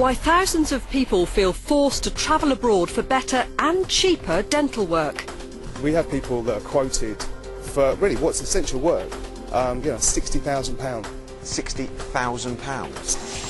Why thousands of people feel forced to travel abroad for better and cheaper dental work. We have people that are quoted for really what's essential work, £60,000. £60,000?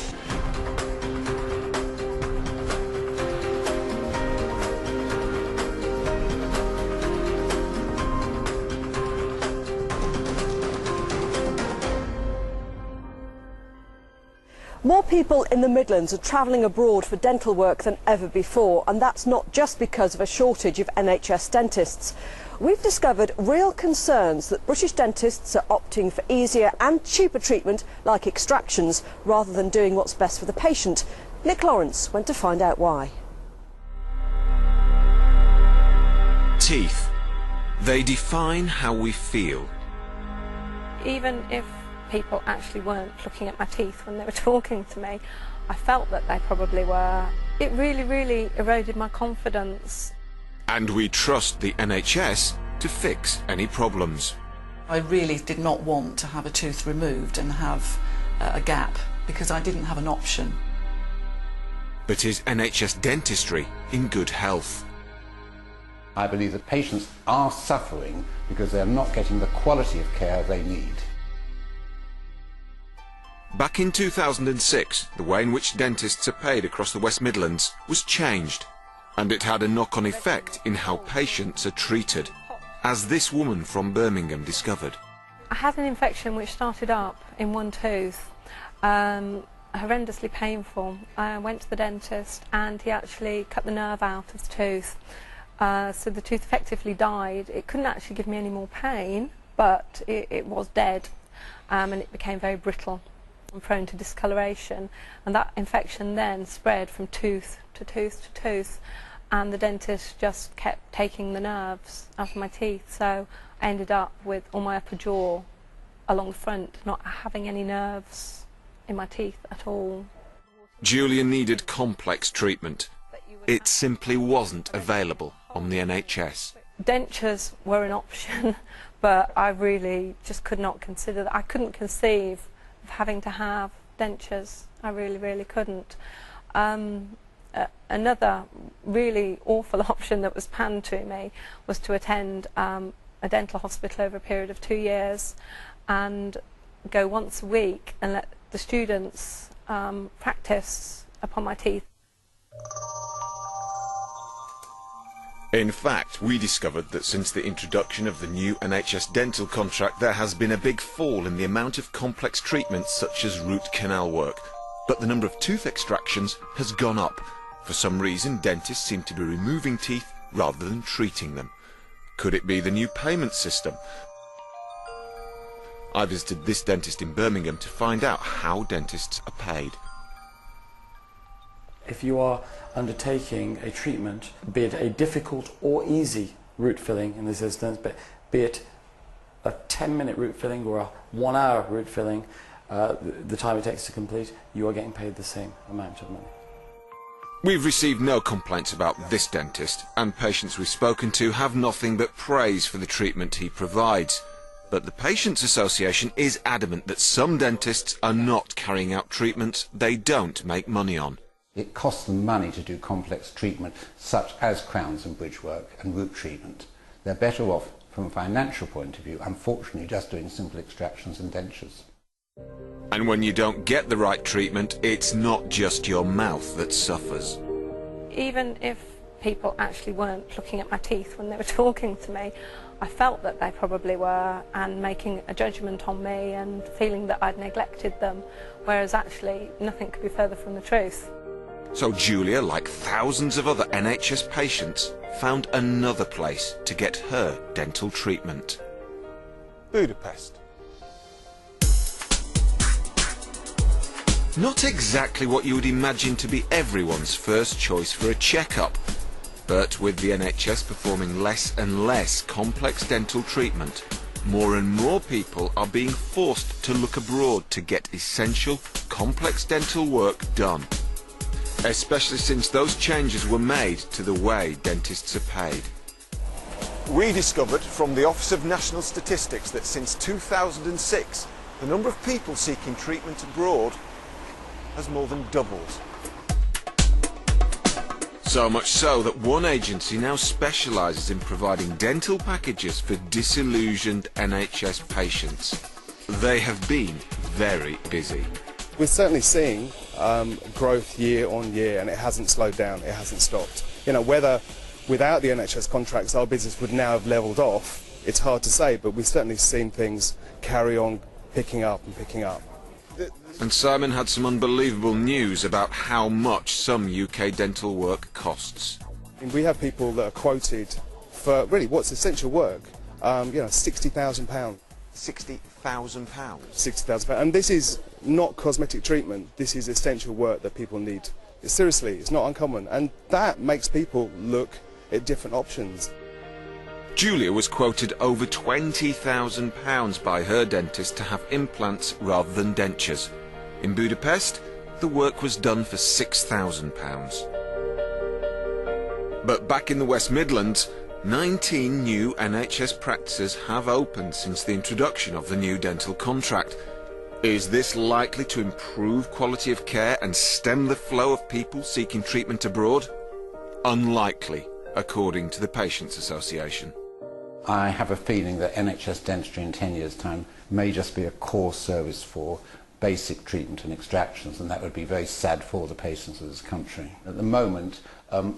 More people in the Midlands are travelling abroad for dental work than ever before, and that's not just because of a shortage of NHS dentists. We've discovered real concerns that British dentists are opting for easier and cheaper treatment like extractions rather than doing what's best for the patient. Nick Lawrence went to find out why. Teeth. They define how we feel. Even if people actually weren't looking at my teeth when they were talking to me, I felt that they probably were. It really eroded my confidence. And we trust the NHS to fix any problems. I really did not want to have a tooth removed and have a gap because I didn't have an option. But is NHS dentistry in good health? I believe that patients are suffering because they're not getting the quality of care they need. Back in 2006, the way in which dentists are paid across the West Midlands was changed, and it had a knock-on effect in how patients are treated, as this woman from Birmingham discovered. I had an infection which started up in one tooth, horrendously painful. I went to the dentist and he actually cut the nerve out of the tooth, so the tooth effectively died. It couldn't actually give me any more pain, but it was dead, and it became very brittle and prone to discoloration, and that infection then spread from tooth to tooth to tooth, and the dentist just kept taking the nerves out of my teeth, so I ended up with all my upper jaw along the front not having any nerves in my teeth at all. Julia needed complex treatment. It simply wasn't available on the NHS. Dentures were an option, but I really just could not consider that. I couldn't conceive of having to have dentures. I really couldn't. Another really awful option that was panned to me was to attend a dental hospital over a period of 2 years and go once a week and let the students practice upon my teeth. In fact, we discovered that since the introduction of the new NHS dental contract, there has been a big fall in the amount of complex treatments such as root canal work. But the number of tooth extractions has gone up. For some reason, dentists seem to be removing teeth rather than treating them. Could it be the new payment system? I visited this dentist in Birmingham to find out how dentists are paid. If you are undertaking a treatment, be it a difficult or easy root filling in this instance, but be it a 10-minute root filling or a 1-hour root filling, the time it takes to complete, you are getting paid the same amount of money. We've received no complaints about this dentist, and patients we've spoken to have nothing but praise for the treatment he provides. But the Patients Association is adamant that some dentists are not carrying out treatments they don't make money on. It costs them money to do complex treatment such as crowns and bridge work and root treatment. They're better off from a financial point of view, unfortunately, just doing simple extractions and dentures. And when you don't get the right treatment, it's not just your mouth that suffers. Even if people actually weren't looking at my teeth when they were talking to me, I felt that they probably were, and making a judgment on me and feeling that I'd neglected them, whereas actually nothing could be further from the truth. So Julia, like thousands of other NHS patients, found another place to get her dental treatment. Budapest. Not exactly what you would imagine to be everyone's first choice for a checkup, but with the NHS performing less and less complex dental treatment, more and more people are being forced to look abroad to get essential, complex dental work done. Especially since those changes were made to the way dentists are paid. We discovered from the Office of National Statistics that since 2006, the number of people seeking treatment abroad has more than doubled. So much so that one agency now specialises in providing dental packages for disillusioned NHS patients. They have been very busy. We're certainly seeing growth year on year, and it hasn't slowed down, it hasn't stopped. You know, whether without the NHS contracts our business would now have levelled off, it's hard to say, but we've certainly seen things carry on picking up and picking up. And Simon had some unbelievable news about how much some UK dental work costs. We have people that are quoted for really what's essential work, you know, £60,000. £60,000? £60,000, and this is not cosmetic treatment, this is essential work that people need. Seriously, it's not uncommon, and that makes people look at different options. Julia was quoted over £20,000 by her dentist to have implants rather than dentures. In Budapest, the work was done for £6,000. But back in the West Midlands, 19 new NHS practices have opened since the introduction of the new dental contract. Is this likely to improve quality of care and stem the flow of people seeking treatment abroad? Unlikely, according to the Patients Association. I have a feeling that NHS dentistry in 10 years' time may just be a core service for basic treatment and extractions, and that would be very sad for the patients of this country. At the moment,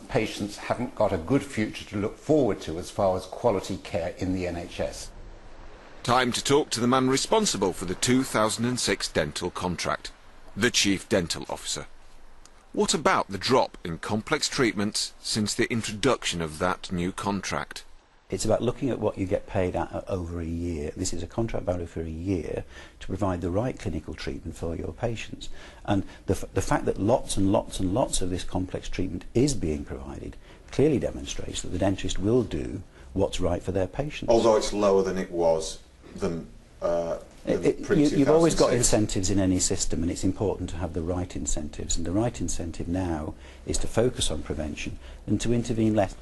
patients haven't got a good future to look forward to as far as quality care in the NHS. Time to talk to the man responsible for the 2006 dental contract, the Chief Dental Officer. What about the drop in complex treatments since the introduction of that new contract? It's about looking at what you get paid at over a year. This is a contract value for a year to provide the right clinical treatment for your patients. And the fact that lots and lots and lots of this complex treatment is being provided clearly demonstrates that the dentist will do what's right for their patients. Although it's lower than it was than pre-2006. You've always got incentives in any system, and it's important to have the right incentives. And the right incentive now is to focus on prevention and to intervene less.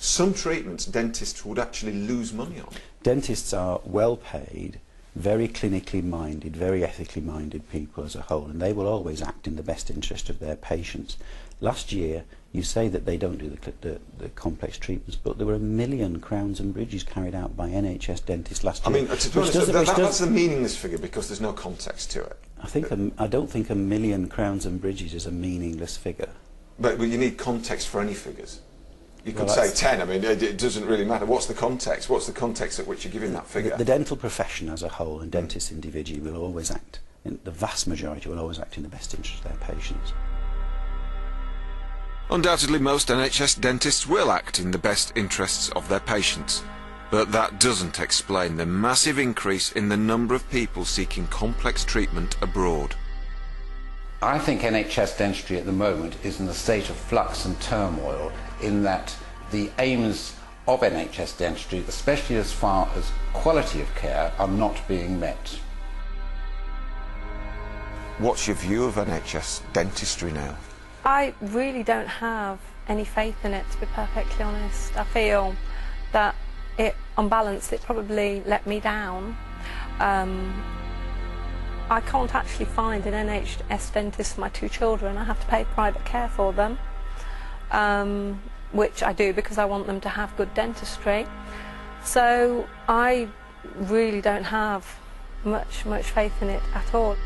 Some treatments dentists would actually lose money on. Dentists are well paid, very clinically minded, very ethically minded people as a whole, and they will always act in the best interest of their patients. Last year, you say that they don't do the complex treatments, but there were 1 million crowns and bridges carried out by NHS dentists last year. I mean, to be honest, that's a meaningless figure because there's no context to it. I don't think 1 million crowns and bridges is a meaningless figure. But you need context for any figures. You could say 10, I mean, it doesn't really matter. What's the context? What's the context at which you're giving that figure? The dental profession as a whole, and dentists individually, will always act, the vast majority will always act in the best interest of their patients. Undoubtedly, most NHS dentists will act in the best interests of their patients. But that doesn't explain the massive increase in the number of people seeking complex treatment abroad. I think NHS dentistry at the moment is in a state of flux and turmoil, in that the aims of NHS dentistry, especially as far as quality of care, are not being met. What's your view of NHS dentistry now? I really don't have any faith in it, to be perfectly honest. I feel that on balance, it probably let me down. I can't actually find an NHS dentist for my 2 children. I have to pay private care for them, which I do because I want them to have good dentistry. So I really don't have much faith in it at all.